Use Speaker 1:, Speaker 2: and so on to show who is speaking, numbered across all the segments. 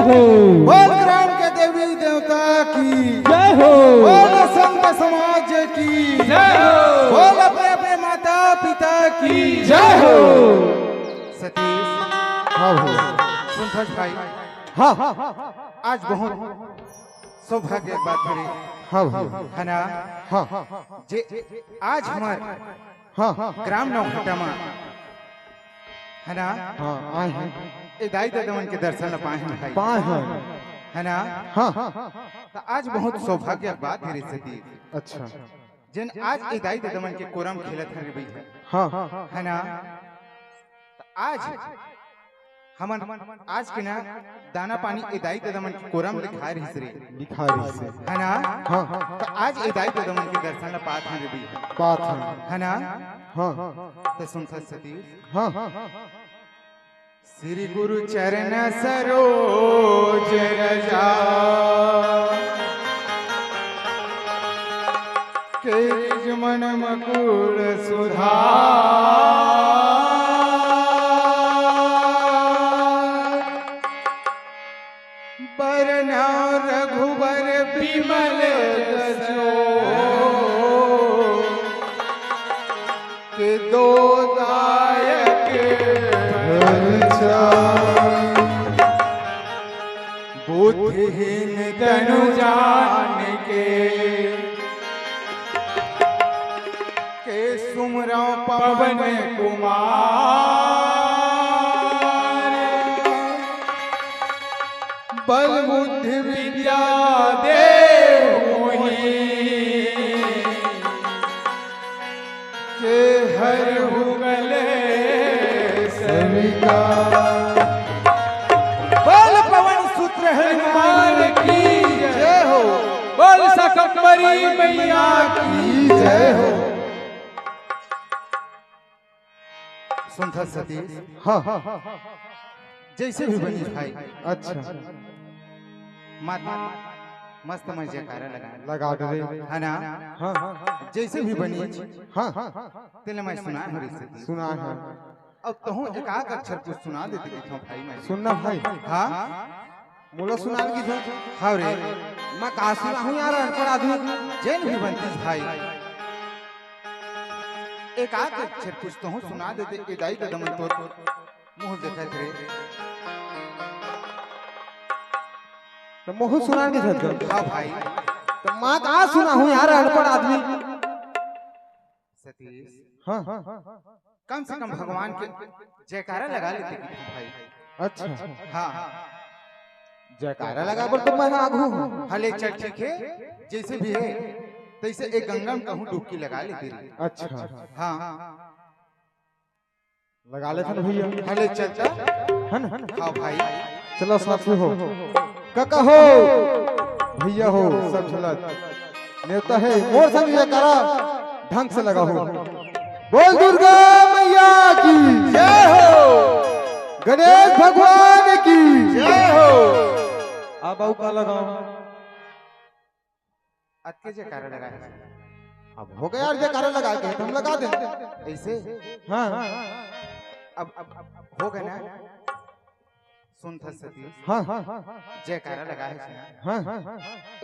Speaker 1: हो।
Speaker 2: बोल ग्राम के देवी देवता की
Speaker 1: जय हो।
Speaker 2: बोल संत समाज की
Speaker 1: जय हो।
Speaker 2: बोल अपने अपने माता पिता की
Speaker 1: जय हो।
Speaker 2: सतीश,
Speaker 1: हाँ भैया।
Speaker 2: सुनथस भाई,
Speaker 1: हाँ
Speaker 2: आज बहुत सौभाग्य की बात करी
Speaker 1: हाँ भैया।
Speaker 2: है ना।
Speaker 1: हाँ
Speaker 2: जे आज हमार
Speaker 1: हाँ
Speaker 2: ग्राम नौघटा में है ना
Speaker 1: हाँ आए हैं।
Speaker 2: ए दाई दादवन के दर्शन ला पाए हैं भाई,
Speaker 1: पाए हैं।
Speaker 2: है ना।
Speaker 1: हाँ
Speaker 2: तो आज बहुत सौभाग्य की बात है सतीश,
Speaker 1: अच्छा।
Speaker 2: जिन आज ए दाई दादवन के कोरम खेलत हर भाई
Speaker 1: हाँ
Speaker 2: है ना। तो आज हमन आज के ना दाना पानी ए दाई दादवन के कोरम लिखा रही रे,
Speaker 1: दिखा रही से।
Speaker 2: है ना।
Speaker 1: हाँ
Speaker 2: तो आज ए दाई दादवन के दर्शन ला पात हर भाई,
Speaker 1: बात है।
Speaker 2: है ना।
Speaker 1: हाँ
Speaker 2: तो सुनता सतीश,
Speaker 1: हाँ
Speaker 2: श्री गुरु चरण सरोज रजा के मन मकुल सुधार, बरना रघुबर विमल जसो के दो दायक बुद्धिहीन तनु जान के सुमरा पवन कुमार, बल बुद्धि विद्या देव के हर हुगले सविका, बोल पवन सूत्र हनुमान की जय हो, बोल सकंबरी मैया की जय हो। सुनता सतीश,
Speaker 1: हाँ
Speaker 2: जैसे भी बनी भाई,
Speaker 1: अच्छा।
Speaker 2: माता मस्त मैं जयकारा
Speaker 1: लगा दे।
Speaker 2: है ना।
Speaker 1: हाँ
Speaker 2: जैसे भी बनी
Speaker 1: हाँ
Speaker 2: तेल मैं सुना है सतीश,
Speaker 1: सुना है।
Speaker 2: अब तो हूँ एक आध अक्षर कुछ सुना देते कि भाई मैं
Speaker 1: सुनना भाई।
Speaker 2: हाँ
Speaker 1: मोला सुना की था।
Speaker 2: हाँ रे,
Speaker 1: मैं कहा सुना हूँ यार, अनपढ़ आदमी।
Speaker 2: जैन भी बनती भाई, एक आध अक्षर कुछ तो हूँ सुना देते ए दाई दादमन तो मुंह देखत रे।
Speaker 1: तो मोह सुना की था।
Speaker 2: हाँ भाई,
Speaker 1: तो मैं कहा सुना हूँ यार, अनपढ़ आदमी।
Speaker 2: सतीश
Speaker 1: हाँ
Speaker 2: कम से कम भगवान के जयकारा लगा लेते कि भाई।
Speaker 1: अच्छा।
Speaker 2: हाँ
Speaker 1: जयकारा लगा पर तो मैं आगू हूँ।
Speaker 2: हले चल ठीक है, जैसे भी है तैसे एक गंगा में कहूँ डुबकी लगा लेती रे।
Speaker 1: अच्छा
Speaker 2: हाँ
Speaker 1: लगा ले था भैया।
Speaker 2: हले चलता
Speaker 1: है ना।
Speaker 2: हाँ भाई,
Speaker 1: चलो साथ में हो, काका हो, भैया हो, सब चलत नेता है। मोर संग जयकारा ढंग से लगा हो। बोल दुर्गा मैया की
Speaker 2: जय हो,
Speaker 1: गणेश भगवान की
Speaker 2: जय हो।
Speaker 1: अब आओ का लगाओ।
Speaker 2: अत्के जयकारा लगा है।
Speaker 1: अब हो गया यार, जयकारा लगा के हम लगा दें
Speaker 2: ऐसे।
Speaker 1: हाँ
Speaker 2: अब हो गया ना। सुन था सतीश,
Speaker 1: हाँ
Speaker 2: जयकारा लगा है।
Speaker 1: हाँ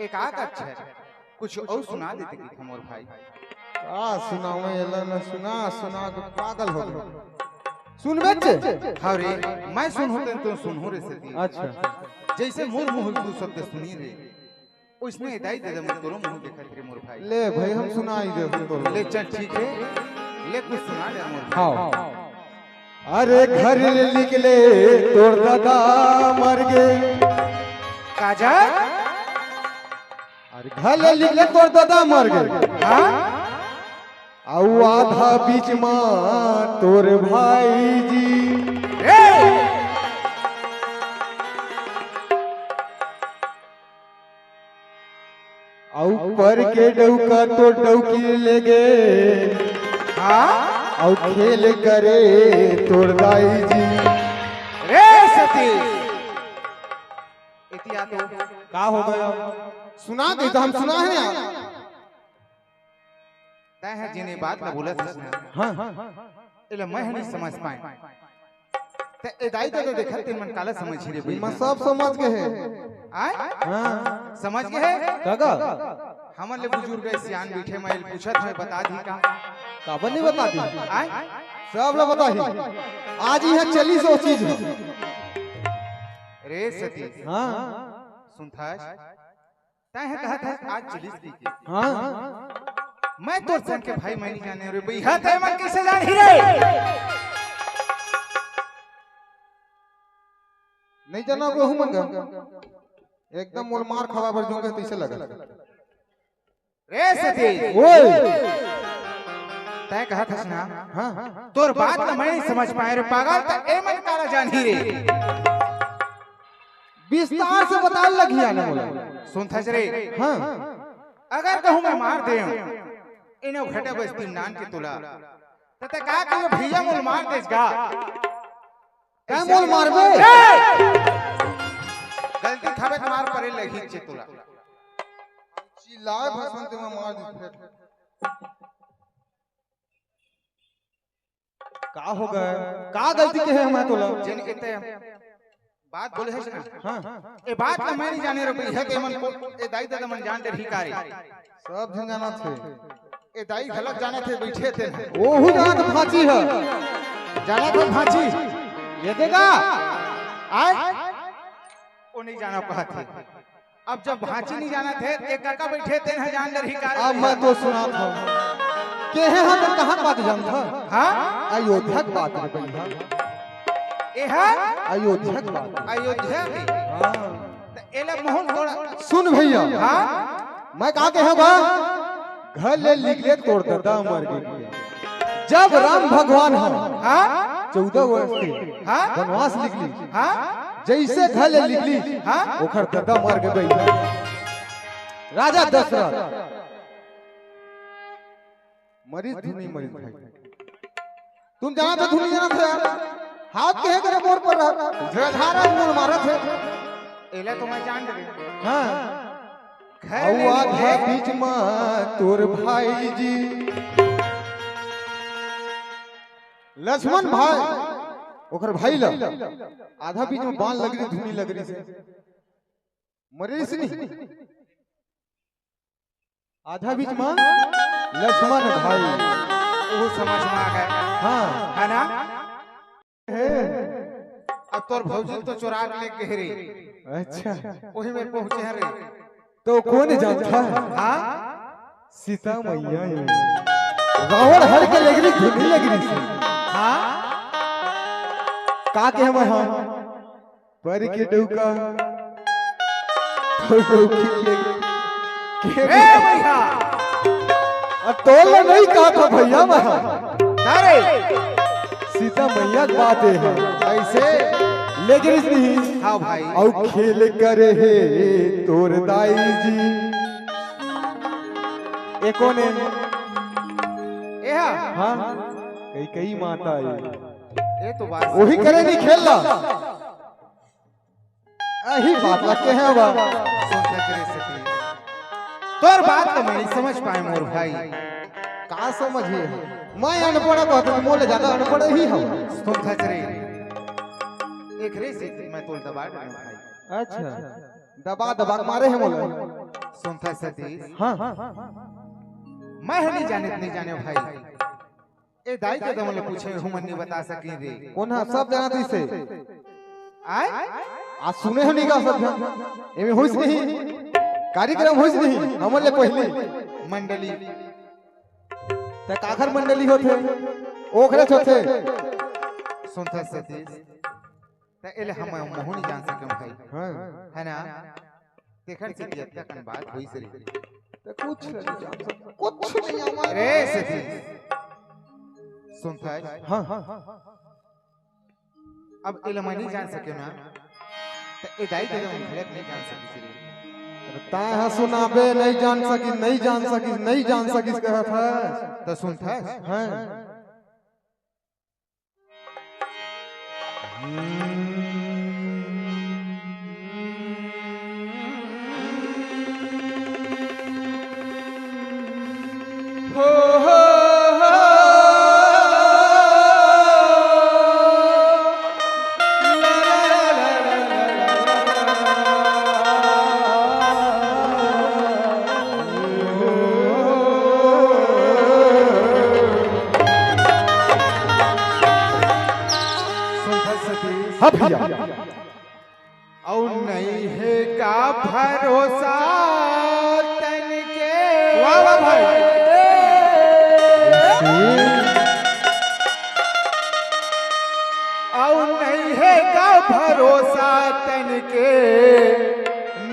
Speaker 2: एक आध अक्षर कुछ और सुना देते कि हम और भाई।
Speaker 1: आ सुनाओ ये ना, सुना सुना के पागल हो गए। सुन बच्चे।
Speaker 2: हाँ रे, मैं सुन होते तो सुन हो रे सतीश।
Speaker 1: अच्छा।
Speaker 2: जैसे मोर मुंह दू शब्द सुनी रे, उसने दाई दादा मैं तोरो मुंह देखा रे मोर भाई।
Speaker 1: ले भाई हम सुनाई दे तो।
Speaker 2: ले चल ठीक है, ले कुछ सुना दे मोर भाई।
Speaker 1: हाँ। अरे घर निकले तोड़ दादा मर गए।
Speaker 2: काजा
Speaker 1: अरे घर निकले तोड़ दादा मर गए।
Speaker 2: हाँ
Speaker 1: आउ आधा बीच में तोर भाई जी। आउ पर के डौका तो डौकी ले गए।
Speaker 2: हाँ
Speaker 1: और खेल करे तोड़ दाई जी।
Speaker 2: रे सतीश, इतिया तो
Speaker 1: का हो गया? सुना के तो हम सुना है यार।
Speaker 2: तय है जिन्हें बात ना बोला था।
Speaker 1: हाँ
Speaker 2: इले मैं नहीं समझ पाए। ते एदाई तो देखत तीन मन काला समझ रे भाई
Speaker 1: मैं सब समझ के है
Speaker 2: आय
Speaker 1: हां
Speaker 2: समझ के है
Speaker 1: काका
Speaker 2: हमन ले बुजुर्ग सियान बैठे मैं पूछत है बता दी का
Speaker 1: काबर नहीं बता दी
Speaker 2: आय
Speaker 1: सब लोग बता ही आज ही है चली सो चीज है
Speaker 2: रे सती
Speaker 1: हां
Speaker 2: सुनथा तय है कहत है आज चलिस दी के
Speaker 1: हां
Speaker 2: मैं तोर सन के भाई मैं नहीं जाने रे भैया तय मन कैसे जान ही रे
Speaker 1: नहीं जाना को हूं मंगा एकदम मोल मार खवा भर जोंगे तैसे लगा
Speaker 2: रे सती
Speaker 1: ओए
Speaker 2: तय कहत है ना
Speaker 1: हां
Speaker 2: तोर बात तो मैं नहीं समझ पाए रे पागल त ए मन काला जान ही रे
Speaker 1: विस्तार से बता लगिया ना बोला
Speaker 2: सुनथा रे
Speaker 1: हां
Speaker 2: अगर कहूं मैं मार दे इने घटे बस्ती नान के तुला तते का कहियो भैया मोल मार देसगा
Speaker 1: काय मोल मारबे
Speaker 2: गलती खाबे तो मार परे लगी छे तुला
Speaker 1: चिल्लाए भाषण ते में मार दी फेट का हो गए का गलती के है मैं तोला
Speaker 2: जिन एते बात बोले है ना
Speaker 1: हां
Speaker 2: ए बात ना मैं नहीं जाने रे भैया के मन को ए दाई दादा मन जान दे भिकारी
Speaker 1: सब झंगाना थे
Speaker 2: ए दाई गलत जाने थे बैठे थे
Speaker 1: ओहू जात फांची है
Speaker 2: जाना तो भाजी
Speaker 1: ये देगा
Speaker 2: आय वो नहीं जाना कहा थे अब जब भांची नहीं जाना थे एक काका बैठे थे ना जान दे भिकारी
Speaker 1: अब मैं तो सुना था के है हम कहां बात जानता
Speaker 2: हां
Speaker 1: अयोध्या की बात है भैया
Speaker 2: ए है
Speaker 1: अयोध्या की बात
Speaker 2: अयोध्या में
Speaker 1: हां
Speaker 2: तो एला मोहन थोड़ा
Speaker 1: सुन भैया
Speaker 2: हां
Speaker 1: मैं कहा के है बा घर ले लिखले तोड़ देता मर गई जब राम भगवान हम
Speaker 2: हां
Speaker 1: 14 वर्ष के
Speaker 2: हां
Speaker 1: वनवास निकली
Speaker 2: हां
Speaker 1: जैसे घर ले निकली
Speaker 2: हां
Speaker 1: ओखर दादा मार के गई राजा दशरथ मरीज धुनी मरीज भाई तुम जाना तो धुनी जाना था यार हाथ के करे मोर पर धराधारा मोर मारत है
Speaker 2: एला तो मैं जान दे
Speaker 1: हां
Speaker 2: घर
Speaker 1: औआ था बीच में तोर भाई जी लक्ष्मण भाई ओकर भाई ला आधा बीच में बाण लग रही धुनी लग रही से मरीज नहीं आधा बीच में लक्ष्मण भाई
Speaker 2: वो समझ में आ गया
Speaker 1: हां
Speaker 2: है ना अब तोर भौजी तो चोरा के ले गहरे
Speaker 1: अच्छा
Speaker 2: वही में पहुंचे हैं रे
Speaker 1: तो कौन जानता है
Speaker 2: हां
Speaker 1: सीता मैया है रावण हर के लग रही धुनी लग रही से
Speaker 2: हां
Speaker 1: का के हम हां पर के डौका तो डौकी ले
Speaker 2: ए भैया
Speaker 1: अब तोल नहीं कहा था भैया वहां
Speaker 2: अरे
Speaker 1: सीता मैया की बात है ऐसे लेकिन नहीं
Speaker 2: हां भाई
Speaker 1: औ खेल करे है तोर दाई जी एको ने
Speaker 2: ए
Speaker 1: हां कई माता है
Speaker 2: ये तो बात
Speaker 1: वही करे नहीं खेलना यही बात लगे है बा
Speaker 2: सुन सके सके तोर बात तो मैं नहीं समझ पाए मोर भाई
Speaker 1: का समझिए मैं अनपढ़ कहते मोले ज्यादा अनपढ़ ही हूं
Speaker 2: सुन सके एक रे से मैं तोल दबा रहा हूं भाई
Speaker 1: अच्छा दबा दबा के मारे हैं मोले
Speaker 2: सुन सके
Speaker 1: हां
Speaker 2: मैं नहीं जाने भाई ए दाई के दमले पूछे हम नहीं बता सकी रे
Speaker 1: कौन है सब जानत इसे
Speaker 2: आय
Speaker 1: आज सुने हो नहीं का सब एमे होइस नहीं कार्यक्रम होइस नहीं हमले पहले
Speaker 2: मंडली
Speaker 1: त काखर मंडली होथे ओखरे होथे
Speaker 2: सुनता सतीश त एले हम मोहनी जान सके भाई
Speaker 1: हां
Speaker 2: है ना देखर से दिया कन बात होई से
Speaker 1: त कुछ नहीं जान सकता कुछ नहीं हमारे
Speaker 2: रे सतीश सुनता है
Speaker 1: हां
Speaker 2: अब एले मैं नहीं जान सके ना त ए दाई के हम गलत नहीं जान सकी रे
Speaker 1: ताहा सुनाबे नहीं जान सकी कहत है
Speaker 2: तो सुनता है
Speaker 1: हां भैया।
Speaker 2: और नहीं है का भरोसा तन के। वाह वाह भाई। और नहीं है का भरोसा तन के,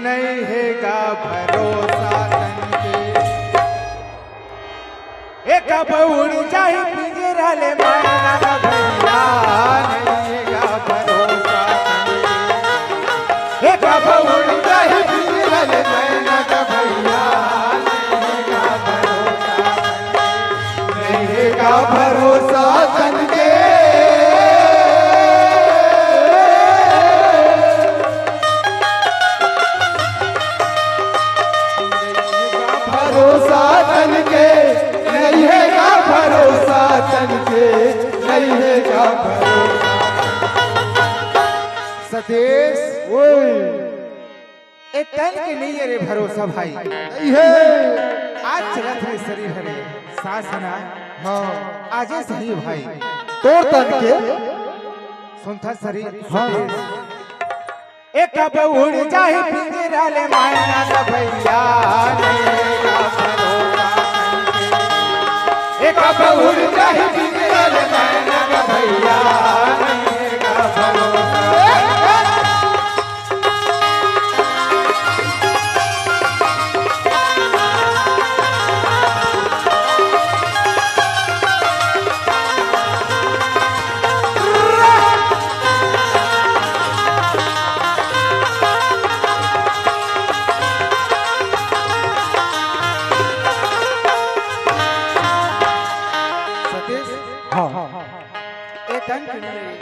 Speaker 2: नहीं है का भरोसा तन के। एक बउड़ जाहि पिंजरा ले मारना भैया, नहीं है का भरोसा तन के। एक बउड़ जाहि पिंजरा ले मारना भैया, नहीं है का भरोसा तन के।
Speaker 1: भरोसा तन के नहीं है का भरोसा तन के, नहीं है का भरोसा।
Speaker 2: सतीश
Speaker 1: ओए
Speaker 2: ए तन के नहीं है रे भरोसा भाई।
Speaker 1: नहीं है।
Speaker 2: आज चलत है शरीर हरे सास है ना।
Speaker 1: हाँ
Speaker 2: आजे सही भाई
Speaker 1: तोड़ तन के।
Speaker 2: सुनता शरीर।
Speaker 1: हाँ।
Speaker 2: एक बउड़ जाहि पिंजरा ले मारना त भैया, नहीं है का भरोसा तन के। एक बउड़ जाहि पिंजरा ले मारना त भैया, नहीं है का भरोसा। सतीश
Speaker 1: हाँ
Speaker 2: ए तन के नहीं।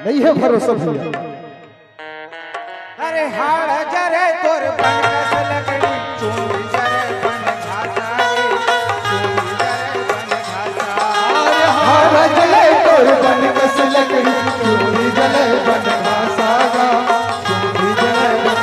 Speaker 1: नहीं है भरोसा भैया।
Speaker 2: अरे हाड़ जरे तोर बन कस लकड़ी, चूड़ी जरे बन घासा रे, चूड़ी जरे बन घासा।
Speaker 1: अरे हार जले तोड़ बन कस लकड़ी, चूड़ी जले बन घासा गा, चूड़ी जले बन।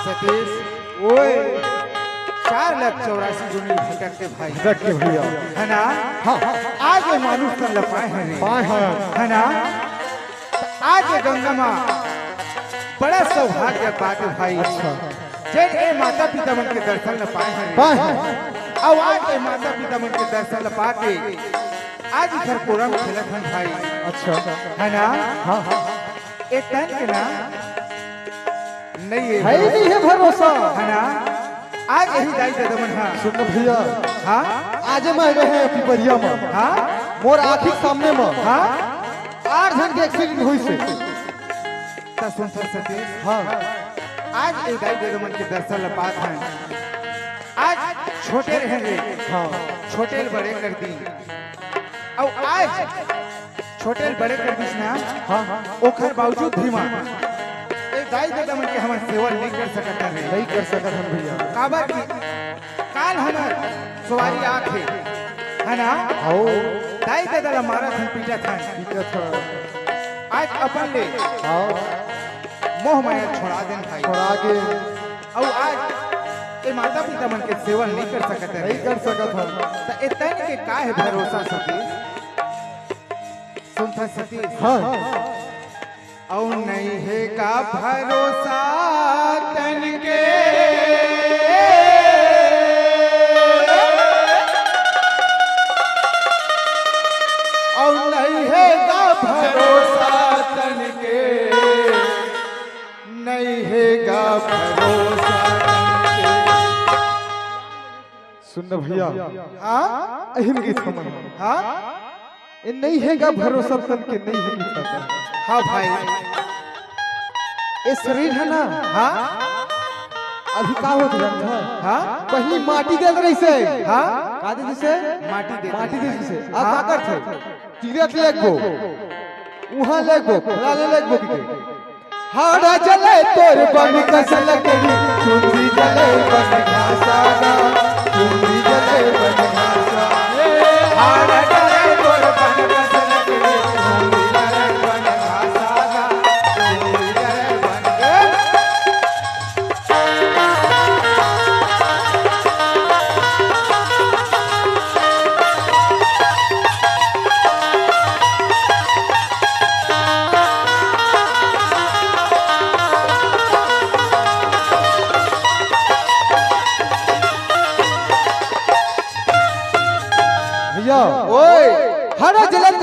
Speaker 2: सतीश
Speaker 1: ओए
Speaker 2: 4,84,000 जूनी भटकते भाई
Speaker 1: रख के भैया।
Speaker 2: है ना।
Speaker 1: हाँ हाँ
Speaker 2: आज ये मानुष कर लपाए हैं रे,
Speaker 1: पाए हैं।
Speaker 2: है ना। आज ये गंगा माँ बड़ा सौभाग्य बात है भाई।
Speaker 1: अच्छा
Speaker 2: जैन ए माता पिता मन के दर्शन ल पाए हैं रे।
Speaker 1: पाए हैं।
Speaker 2: और आज ए माता पिता मन के दर्शन ल पाके आज घर कोरम खेलत हन भाई,
Speaker 1: अच्छा
Speaker 2: है ना।
Speaker 1: हाँ हाँ
Speaker 2: ए तन के ना नहीं
Speaker 1: है ही नहीं है भरोसा।
Speaker 2: है ना। आज यही दाई दमन हाँ।
Speaker 1: सुन भैया,
Speaker 2: हाँ
Speaker 1: आज मैं रहे पिपरिया में।
Speaker 2: हाँ
Speaker 1: मोर आँखी सामने में
Speaker 2: हाँ
Speaker 1: 8 जन के एक्सीडेंट हुई से।
Speaker 2: तो सुन सतीश
Speaker 1: हाँ
Speaker 2: आज एक दाई दमन के दर्शन ल पात हैं। आज छोटे रहे रे,
Speaker 1: हाँ
Speaker 2: छोटे बड़े कर दी। और आज छोटे बड़े कर दी ना।
Speaker 1: हाँ हाँ
Speaker 2: ओखर बावजूद भी मां एक दाई दमन के हम सेवा नहीं कर सकता रे।
Speaker 1: नहीं कर सकत हम भैया।
Speaker 2: काबर की काल हमर सवारी आखे, है ना।
Speaker 1: आओ
Speaker 2: दाई दादा मारा था पीटा था।
Speaker 1: ठीक है था।
Speaker 2: आज अपन ले
Speaker 1: आओ
Speaker 2: मोह माया छोड़ा देन भाई।
Speaker 1: और आगे
Speaker 2: और आज ए माता पिता मन के सेवा नहीं कर सकते
Speaker 1: नहीं कर सकत हम।
Speaker 2: तो इतने के का है भरोसा सतीश। सुनता सतीश
Speaker 1: हाँ
Speaker 2: और नहीं है का भरोसा तन के। और नहीं है का भरोसा तन के, नहीं है का भरोसा तन के।
Speaker 1: सुन भैया,
Speaker 2: हाँ
Speaker 1: अहिम गीत हमन
Speaker 2: हाँ
Speaker 1: ये नहीं है का भरोसा तन के, नहीं है गीत हमन।
Speaker 2: हाँ भाई
Speaker 1: ये शरीर है ना।
Speaker 2: हाँ
Speaker 1: अभी का होत जानत है।
Speaker 2: हाँ
Speaker 1: पहली माटी दे रही से।
Speaker 2: हाँ
Speaker 1: का दे से
Speaker 2: माटी दे
Speaker 1: से अब का कर थे तीरथ ले गो वहां ले गो फला ले गो के हाड़ा जले तोर बन कसल करी चुंदी जले बन घासा चुंदी जले बन घासा
Speaker 2: हाड़ा जले तोर बन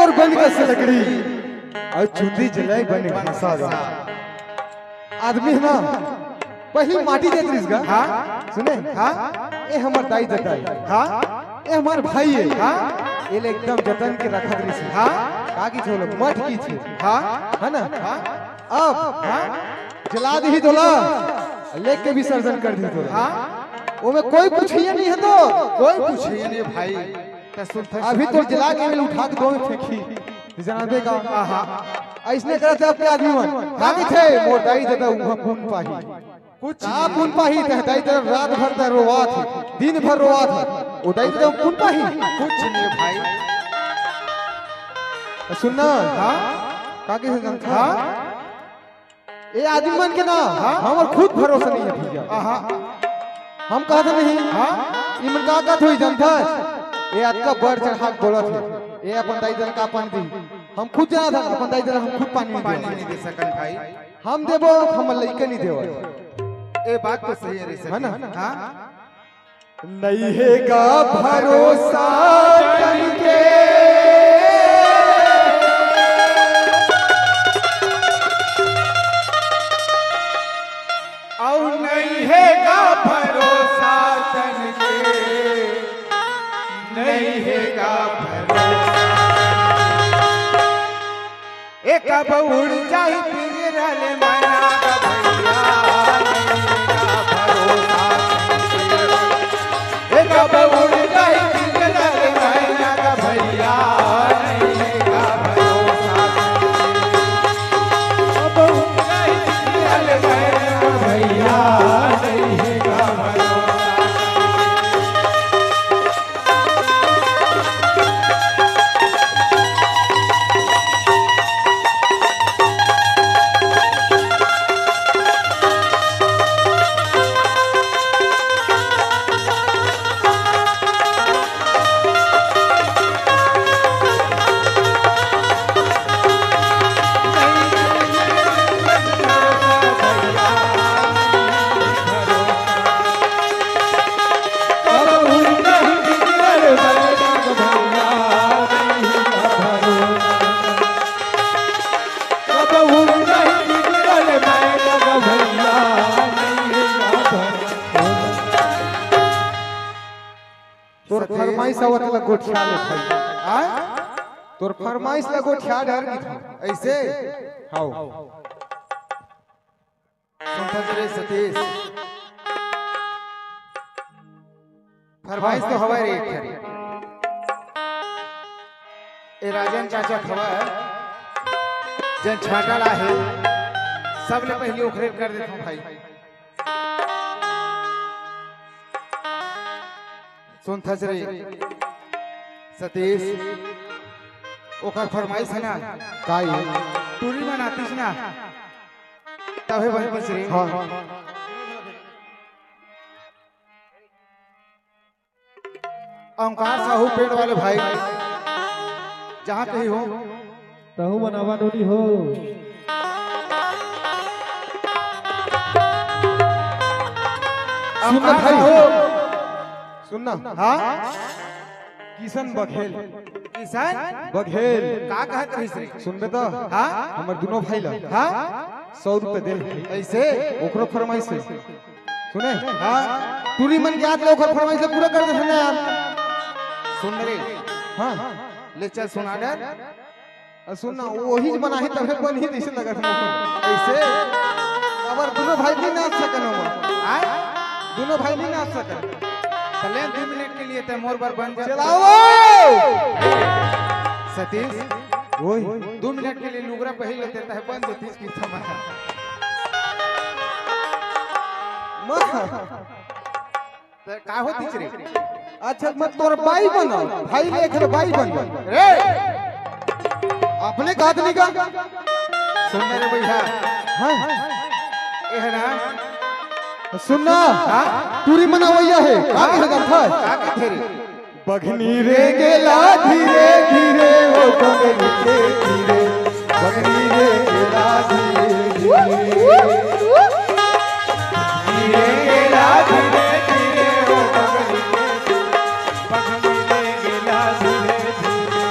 Speaker 1: और बन का से लकड़ी और चुंदी जलाई बने भाषा आदमी है ना पहली माटी देत रिस गा
Speaker 2: हाँ
Speaker 1: सुने
Speaker 2: हाँ
Speaker 1: ए हमर दाई जताई
Speaker 2: हाँ
Speaker 1: ए हमार भाई है
Speaker 2: हाँ
Speaker 1: ये एकदम जतन के रखा रिस
Speaker 2: हाँ
Speaker 1: का की छोलो मठ की छे
Speaker 2: हाँ
Speaker 1: है ना
Speaker 2: हाँ
Speaker 1: अब
Speaker 2: हाँ
Speaker 1: जला दी तोला लेके विसर्जन कर दी तोला
Speaker 2: हाँ
Speaker 1: ओमे कोई पूछिए नहीं है तो
Speaker 2: कोई पूछिए नहीं भाई तो सुन
Speaker 1: अभी तो जला के उठा के दो में फेंकी जनाबे का
Speaker 2: हाँ
Speaker 1: ऐसने करते अपने आदमी मन काकी थे मोर दाई दादा उहा पुन पाही
Speaker 2: कुछ
Speaker 1: का पुन पाही ते दाई दादा रात भर त रोवा थे दिन भर रोवा था ओ दाई दादा पुन पाही
Speaker 2: कुछ नहीं भाई
Speaker 1: सुनना
Speaker 2: हाँ
Speaker 1: काकी से जन था
Speaker 2: हाँ
Speaker 1: ए आदमी मन के ना हमर खुद भरोसा नहीं है भैया
Speaker 2: हाँ
Speaker 1: हम कहते नहीं
Speaker 2: हाँ
Speaker 1: ई मन का कहत होई जनता ए अक्का बढ़ चढ़ा के बोलत है ए अपन दाई दादा का पानी दी हम खुद जाना था अपन दाई दादा हम खुद पानी
Speaker 2: नहीं दे सकन भाई
Speaker 1: हम देबो हम लइका नहीं देबो
Speaker 2: ये बात तो सही है रे
Speaker 1: है ना
Speaker 2: हाँ
Speaker 1: नहीं है का भरोसा तन के
Speaker 2: और नहीं है का भरोसा तन के नहीं है का भरोसा एक अब उड़ जाई पिंजरल मना का भैया नहीं का भरोसा एक अब उड़ जाई पिंजरल मना का भैया नहीं का भरोसा अब उड़ जाई पिंजरल मना का भैया नहीं का भरोसा
Speaker 1: तोर फरमाइश आवत ला गोठिया ले भाई तोर फरमाइश ला गोठिया डर की था
Speaker 2: ऐसे
Speaker 1: हाउ
Speaker 2: सुनते सतीश फरमाइश तो हवा रे खरी ए राजन चाचा खबर जन छाटल आहे सब ले पहले ओखरे कर देता भाई सुन थजरे सतीश ओकर फरमाइश है ना
Speaker 1: काई
Speaker 2: टूरी बनातीस ना तबे बनतीस रे
Speaker 1: हां
Speaker 2: ओंकार साहू पेड़ वाले भाई जहाँ कहीं हो
Speaker 3: तहु बनावा डोली हो
Speaker 1: सुनना भाई हो सुनना
Speaker 2: हाँ
Speaker 1: किशन बघेल
Speaker 2: किसान
Speaker 1: बघेल
Speaker 2: का कहत रही से
Speaker 1: सुनबे तो
Speaker 2: हाँ
Speaker 1: हमर दोनों भाई ला
Speaker 2: हाँ
Speaker 1: 100 रुपए दे
Speaker 2: ऐसे
Speaker 1: ओकरो फरमाइश से सुने
Speaker 2: हाँ
Speaker 1: टूरी मन के याद ले ओकर फरमाइश से पूरा कर दे सुने यार
Speaker 2: सुन रे
Speaker 1: हां
Speaker 2: ले चल सुना डर
Speaker 1: सुनना वही बनाही तबे बन ही जैसे लगा था
Speaker 2: ऐसे
Speaker 1: अबर दोनों भाई नहीं नाच सकन हम
Speaker 2: आए
Speaker 1: दोनों भाई नहीं नाच सकन
Speaker 2: चले 2 मिनट के लिए ते मोर पर बन जा
Speaker 1: चलाओ
Speaker 2: सतीश
Speaker 1: ओए
Speaker 2: 2 मिनट के लिए लुगरा पहन लेते है बन देतीस की समय तो का होतीस रे
Speaker 1: अच्छा मत तोर बाई बनो भाई लेख रे बाई बन
Speaker 2: रे
Speaker 1: अपने काट नहीं का
Speaker 2: सुन मेरे भैया
Speaker 1: हां
Speaker 2: ए है ना
Speaker 1: सुनना
Speaker 2: हाँ
Speaker 1: टूरी मनावैया है का कहे था
Speaker 2: का कहते रे
Speaker 1: बघनी रे गेला धीरे धीरे ओ बघनी रे धीरे बघनी रे गेला धीरे धीरे
Speaker 2: धीरे गेला धीरे धीरे ओ बगली बगली रे गेला धीरे धीरे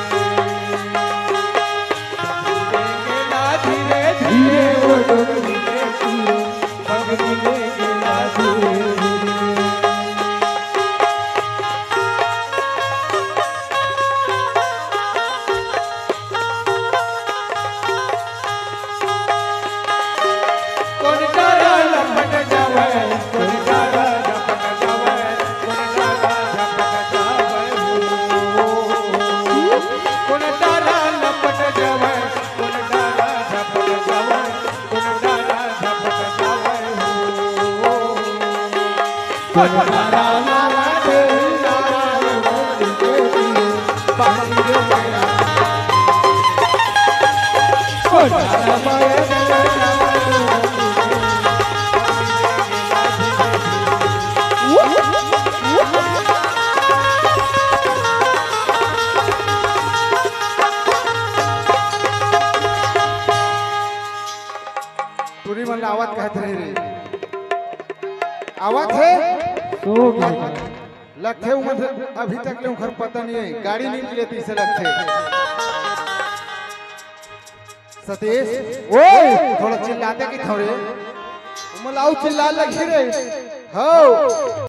Speaker 2: तुरी मन आवाज कहते रहे रे आवाज है
Speaker 3: सो गया
Speaker 2: लगते उमर अभी तक ले उखर पता नहीं है गाड़ी नहीं मिले तीसरे लगते सतीश
Speaker 1: ओए
Speaker 2: थोड़ा चिल्लाते कि थोड़े
Speaker 1: उमलाऊ चिल्ला लगी रे हो